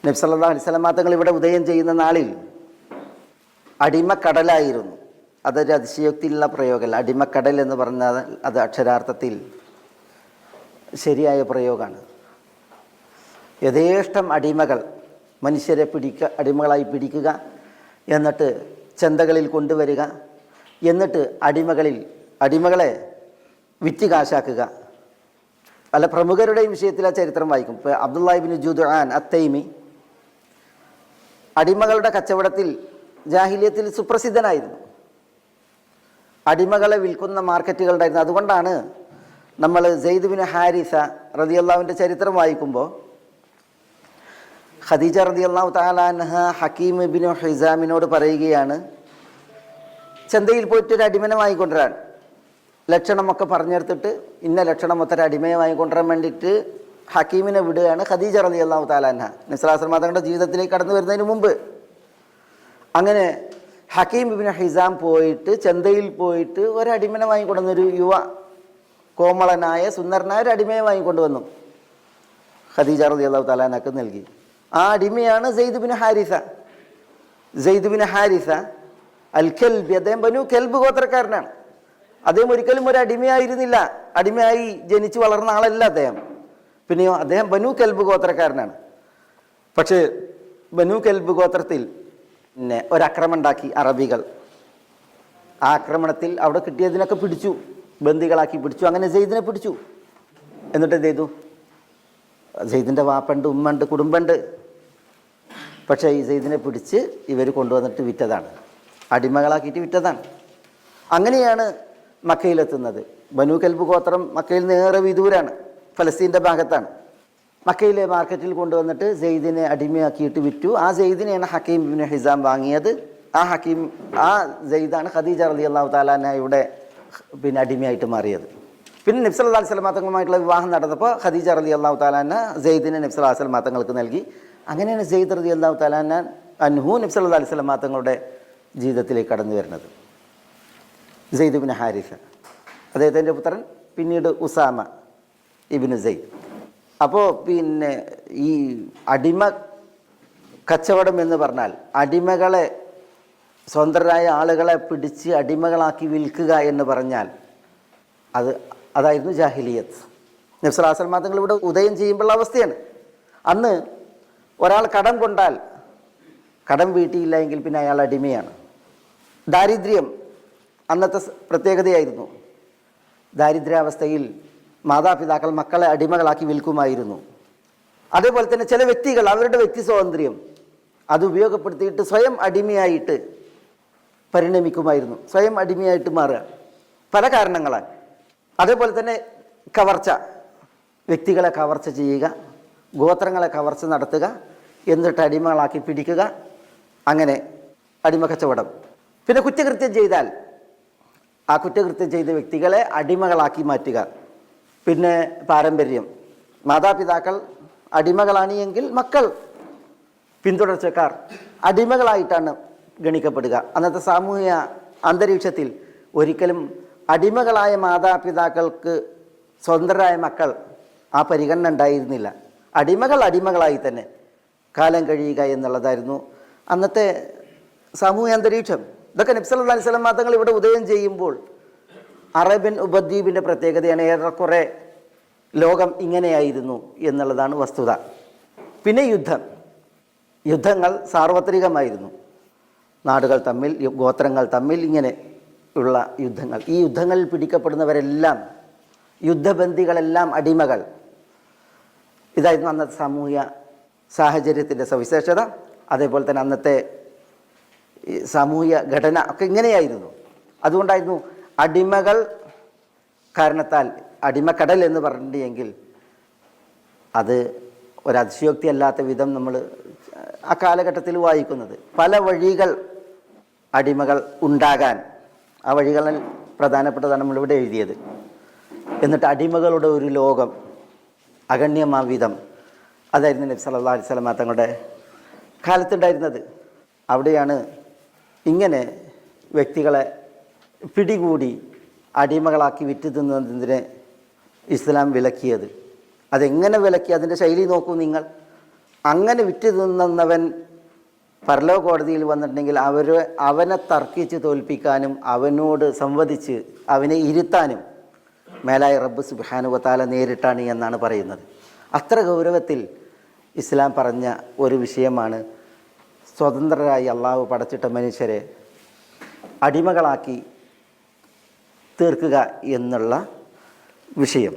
നബി സല്ലല്ലാഹു അലൈഹി വസല്ലം തങ്ങൾ ഇവിടെ ഉദയം ചെയ്യുന്ന നാളിൽ അടിമക്കടലായിരുന്നു. അതൊരു അതിശയോക്തിയുള്ള പ്രയോഗമല്ല. അടിമക്കടൽ എന്ന് പറഞ്ഞാൽ അത് അക്ഷരാർത്ഥത്തിൽ ശരിയായ പ്രയോഗമാണ്. യഥേഷ്ടം അടിമകൾ മനുഷ്യരെ അടിമകളായി പിടിക്കുക, എന്നിട്ട് ചന്തകളിൽ കൊണ്ടുവരിക, എന്നിട്ട് അടിമകളെ വിറ്റ് കാശാക്കുക. പല പ്രമുഖരുടെയും വിഷയത്തിൽ ആ ചരിത്രം വായിക്കും. ഇപ്പോൾ അബ്ദുല്ലാഹി ഇബ്നു ജുദ്ആൻ അത്തൈമി അടിമകളുടെ കച്ചവടത്തിൽ ജാഹിലിയത്തിൽ സുപ്രസിദ്ധനായിരുന്നു. അടിമകളെ വിൽക്കുന്ന മാർക്കറ്റുകളുണ്ടായിരുന്നു. അതുകൊണ്ടാണ് നമ്മൾ സെയ്ദ് ബിൻ ഹാരിസ റളിയല്ലാഹുവിൻ്റെ ചരിത്രം വായിക്കുമ്പോൾ ഖദീജ റളിയല്ലാഹു തആല അൻഹ ഹക്കീം ഇബ്നു ഹിസാമിനോട് പറയുകയാണ്, ചന്തയിൽ പോയിട്ട് ഒരു അടിമനെ വാങ്ങിക്കൊണ്ടുവരാൻ ലക്ഷണമൊക്കെ പറഞ്ഞെടുത്തിട്ട് ഇന്ന ലക്ഷണമൊത്തൊരു അടിമയെ വാങ്ങിക്കൊണ്ടുവരാൻ വേണ്ടിയിട്ട് ഹക്കീമിനെ വിടുകയാണ് ഖദീജ റളിയല്ലാഹു തആല അൻഹ നബി സ്വല്ലല്ലാഹു അലൈഹി വസല്ലം തങ്ങളുടെ ജീവിതത്തിലേക്ക് കടന്നു വരുന്നതിന് മുമ്പ്. അങ്ങനെ ഹക്കീം ഇബ്നു ഹിസാം പോയിട്ട് ചന്തയിൽ പോയിട്ട് ഒരടിമനെ വാങ്ങിക്കൊണ്ടുവന്നൊരു യുവ കോമളനായ സുന്ദരനായ ഒരു അടിമയെ വാങ്ങിക്കൊണ്ടുവന്നു. ഖദീജ റളിയല്ലാഹു തആല അൻഹക്ക് നൽകി. ആ അടിമയാണ് സെയ്ദ് ബിൻ ഹാരിസ. സെയ്ദ് ബിൻ ഹാരിസ അൽ കൽബി, അദ്ദേഹം ബനു കൽബ് ഗോത്രക്കാരനാണ്. അദ്ദേഹം ഒരിക്കലും ഒരു അടിമയായിരുന്നില്ല. അടിമയായി ജനിച്ചു വളർന്ന ആളല്ല അദ്ദേഹം. പിന്നെയോ അദ്ദേഹം ബനു കൽബ് ഗോത്രക്കാരനാണ്. പക്ഷേ ബനു കൽബ് ഗോത്രത്തിൽ പിന്നെ ഒരക്രമം ഉണ്ടാക്കി അറബികൾ. ആ ആക്രമണത്തിൽ അവിടെ കിട്ടിയതിനൊക്കെ പിടിച്ചു, ബന്ദികളാക്കി പിടിച്ചു. അങ്ങനെ സെയ്ദിനെ പിടിച്ചു. എന്നിട്ട് എന്ത് ചെയ്തു? സെയ്ദിൻ്റെ വാപ്പുണ്ട്, ഉമ്മണ്ട്, കുടുംബമുണ്ട്. പക്ഷേ ഈ സെയ്ദിനെ പിടിച്ച് ഇവർ കൊണ്ടുവന്നിട്ട് വിറ്റതാണ്, അടിമകളാക്കിയിട്ട് വിറ്റതാണ്. അങ്ങനെയാണ് മക്കയിലെത്തുന്നത്. ബനു കൽബ് ഗോത്രം മക്കയിൽ നിന്ന് ഏറെ വിദൂരാണ്, ഫലസ്തീൻ്റെ ഭാഗത്താണ്. മക്കയിലെ മാർക്കറ്റിൽ കൊണ്ടുവന്നിട്ട് സെയ്ദിനെ അടിമയാക്കിയിട്ട് വിറ്റു. ആ സെയ്ദിനെയാണ് ഹക്കീം ഇബ്നു ഹിസാം വാങ്ങിയത്. ആ സെയ്ദാണ് ഖദീജ റളിയല്ലാഹു തആല അൻഹയുടെ പിന്നെ അടിമയായിട്ട് മാറിയത്. പിന്നെ നബി സല്ലല്ലാഹു അലൈഹി വസല്ലം തങ്ങളുമായിട്ടുള്ള വിവാഹം നടന്നപ്പോൾ ഖദീജ റളിയല്ലാഹു തആല അൻഹ സെയ്ദിനെ നബി സല്ലല്ലാഹു അലൈഹി വസല്ലം തങ്ങൾക്ക് നൽകി. അങ്ങനെയാണ് സെയ്ദ് റളിയല്ലാഹു തആല അൻഹു നബി സല്ലല്ലാഹു അലൈഹി വസല്ലം തങ്ങളുടെ ജീവിതത്തിലേക്ക് കടന്നു വരുന്നത്. സെയ്ദ് ഇബ്നു ഹാരിസ, അദ്ദേഹത്തിൻ്റെ പുത്രൻ, പിന്നീട് ഉസാമ ഇബ്നു സെയ്ദ്. അപ്പോൾ പിന്നെ ഈ അടിമ കച്ചവടം എന്ന് പറഞ്ഞാൽ അടിമകളെ, സ്വതന്ത്രരായ ആളുകളെ പിടിച്ച് അടിമകളാക്കി വിൽക്കുക എന്ന് പറഞ്ഞാൽ അതായിരുന്നു ജാഹിലിയത്ത്. നബി സല്ലല്ലാഹു അലൈഹി വസല്ലം തങ്ങൾ ഇവിടെ ഉദയം ചെയ്യുമ്പോഴുള്ള അവസ്ഥയാണ്. അന്ന് ഒരാൾ കടം കൊണ്ടാൽ കടം വീട്ടിയില്ല എങ്കിൽ പിന്നെ അയാൾ അടിമയാണ്. ദാരിദ്ര്യം അന്നത്തെ പ്രത്യേകതയായിരുന്നു. ദാരിദ്ര്യാവസ്ഥയിൽ മാതാപിതാക്കൾ മക്കളെ അടിമകളാക്കി വിൽക്കുമായിരുന്നു. അതേപോലെ തന്നെ ചില വ്യക്തികൾ അവരുടെ വ്യക്തി സ്വാതന്ത്ര്യം അത് ഉപയോഗപ്പെടുത്തിയിട്ട് സ്വയം അടിമയായിട്ട് പരിണമിക്കുമായിരുന്നു, സ്വയം അടിമയായിട്ട് മാറുക, പല കാരണങ്ങളാൽ. അതേപോലെ തന്നെ കവർച്ച, വ്യക്തികളെ കവർച്ച ചെയ്യുക, ഗോത്രങ്ങളെ കവർച്ച നടത്തുക, എന്നിട്ട് അടിമകളാക്കി പിടിക്കുക, അങ്ങനെ അടിമ കച്ചവടം. പിന്നെ കുറ്റകൃത്യം ചെയ്താൽ ആ കുറ്റകൃത്യം ചെയ്ത വ്യക്തികളെ അടിമകളാക്കി മാറ്റുക. പിന്നെ പാരമ്പര്യം, മാതാപിതാക്കൾ അടിമകളാണ് എങ്കിൽ മക്കൾ, പിന്തുടർച്ചക്കാർ അടിമകളായിട്ടാണ് ഗണിക്കപ്പെടുക. അന്നത്തെ സാമൂഹിക അന്തരീക്ഷത്തിൽ ഒരിക്കലും അടിമകളായ മാതാപിതാക്കൾക്ക് സ്വതന്ത്രരായ മക്കൾ ആ പരിഗണന ഉണ്ടായിരുന്നില്ല. അടിമകളായി തന്നെ കാലം കഴിയുക എന്നുള്ളതായിരുന്നു അന്നത്തെ സാമൂഹ്യ അന്തരീക്ഷം. ഇതൊക്കെ നബി സല്ലല്ലാഹു അലൈഹി വസല്ലം തങ്ങൾ ഇവിടെ ഉദയം ചെയ്യുമ്പോൾ അറേബ്യൻ ഉപദ്വീപിൻ്റെ പ്രത്യേകതയാണ്. ഏറെക്കുറെ ലോകം ഇങ്ങനെയായിരുന്നു എന്നുള്ളതാണ് വസ്തുത. പിന്നെ യുദ്ധങ്ങൾ സാർവത്രികമായിരുന്നു. നാടുകൾ തമ്മിൽ, ഗോത്രങ്ങൾ തമ്മിൽ ഇങ്ങനെ ഉള്ള യുദ്ധങ്ങൾ. ഈ യുദ്ധങ്ങളിൽ പിടിക്കപ്പെടുന്നവരെല്ലാം, യുദ്ധബന്ദികളെല്ലാം അടിമകൾ. ഇതായിരുന്നു അന്നത്തെ സാമൂഹ്യ സാഹചര്യത്തിൻ്റെ സവിശേഷത. അതേപോലെ തന്നെ അന്നത്തെ സാമൂഹ്യ ഘടന ഒക്കെ ഇങ്ങനെയായിരുന്നു. അതുകൊണ്ടായിരുന്നു അടിമകൾ കാരണത്താൽ അടിമക്കടൽ എന്ന് പറഞ്ഞിട്ടുണ്ടെങ്കിൽ അത് ഒരതിശയോക്തി അല്ലാത്ത വിധം നമ്മൾ ആ കാലഘട്ടത്തിൽ വായിക്കുന്നത്. പല വഴികൾ അടിമകൾ ഉണ്ടാകാൻ, ആ വഴികളിൽ പ്രധാനപ്പെട്ടതാണ് നമ്മളിവിടെ എഴുതിയത്. എന്നിട്ട് അടിമകളുടെ ഒരു ലോകം അഗണ്യമാവിധം അതായിരുന്നു നബി സല്ലല്ലാഹു അലൈഹി വസല്ലം തങ്ങളുടെ കാലത്തുണ്ടായിരുന്നത്. അവിടെയാണ് ഇങ്ങനെ വ്യക്തികളെ പിടികൂടി അടിമകളാക്കി വിറ്റ് തിന്നുന്നതിനെ ഇസ്ലാം വിലക്കിയത്. അതെങ്ങനെ വിലക്കി, അതിൻ്റെ ശൈലി നോക്കൂ നിങ്ങൾ. അങ്ങനെ വിറ്റ് തിന്നുന്നവൻ പരലോക കോടതിയിൽ വന്നിട്ടുണ്ടെങ്കിൽ അവനെ തർക്കിച്ച് തോൽപ്പിക്കാനും അവനോട് സംവദിച്ച് അവനെ ഇരുത്താനും മേലായ റബ്ബ് സുബ്ഹാനഹു വ തആല നേരിട്ടാണ് എന്നാണ് പറയുന്നത്. അത്ര ഗൗരവത്തിൽ ഇസ്ലാം പറഞ്ഞ ഒരു വിഷയമാണ് സ്വതന്ത്രരായി അള്ളാഹു പടച്ചിട്ട മനുഷ്യരെ അടിമകളാക്കി തീർക്കുക എന്നുള്ള വിഷയം.